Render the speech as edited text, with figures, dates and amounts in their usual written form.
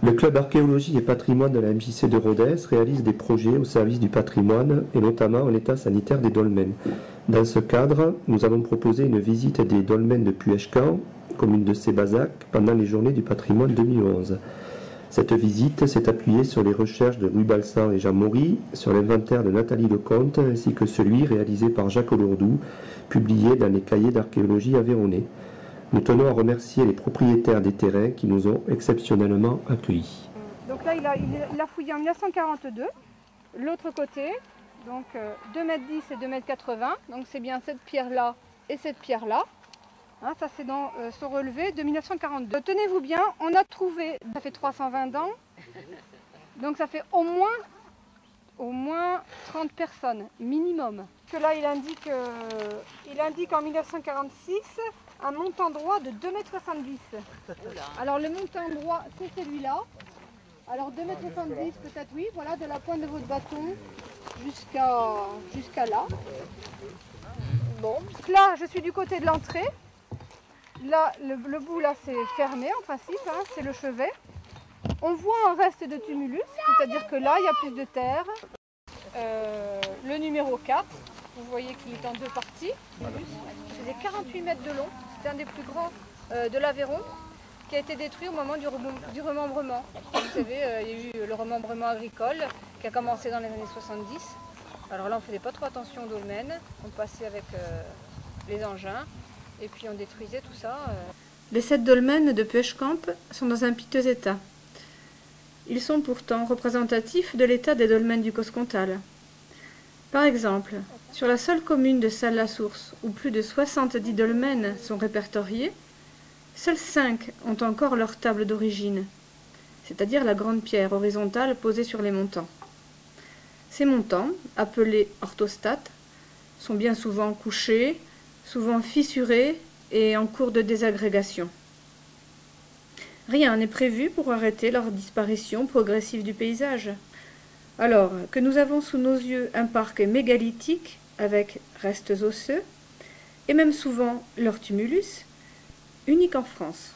Le club archéologie et patrimoine de la MJC de Rodez réalise des projets au service du patrimoine et notamment en l'état sanitaire des dolmens. Dans ce cadre, nous avons proposé une visite des dolmens de Puechcan, commune de Sébazac, pendant les journées du patrimoine 2011. Cette visite s'est appuyée sur les recherches de Louis Balsan et Jean Maury, sur l'inventaire de Nathalie Lecomte, ainsi que celui réalisé par Jacques Lourdoux, publié dans les cahiers d'archéologie aveyronnais. Nous tenons à remercier les propriétaires des terrains qui nous ont exceptionnellement accueillis. Donc là, il a fouillé en 1942, l'autre côté, donc 2,10 m et 2,80 m, donc c'est bien cette pierre-là et cette pierre-là. Hein, ça c'est dans son relevé de 1942. Tenez-vous bien, on a trouvé, ça fait 320 ans, donc ça fait au moins 30 personnes, minimum. Que là il indique en 1946 un montant droit de 2,70 m. Alors le montant droit c'est celui-là. Alors 2,70 m peut-être oui, voilà, de la pointe de votre bâton jusqu'à là. Bon, donc là je suis du côté de l'entrée. Là, le bout là c'est fermé en principe, hein, c'est le chevet. On voit un reste de tumulus, c'est-à-dire que là il y a plus de terre. Le numéro 4, vous voyez qu'il est en deux parties. Il faisait 48 mètres de long, c'était un des plus grands de l'Aveyron, qui a été détruit au moment du remembrement. Vous savez, il y a eu le remembrement agricole qui a commencé dans les années 70. Alors là on ne faisait pas trop attention aux dolmens, on passait avec les engins. Et puis on détruisait tout ça. Les 7 dolmens de Puechcan sont dans un piteux état. Ils sont pourtant représentatifs de l'état des dolmens du Coscomtal. Par exemple, sur la seule commune de Salles-la-Source, où plus de 70 dolmens sont répertoriés, seuls 5 ont encore leur table d'origine, c'est-à-dire la grande pierre horizontale posée sur les montants. Ces montants, appelés orthostates, sont bien souvent couchés, souvent fissurés et en cours de désagrégation. Rien n'est prévu pour arrêter leur disparition progressive du paysage. Alors que nous avons sous nos yeux un parc mégalithique avec restes osseux, et même souvent leur tumulus, unique en France.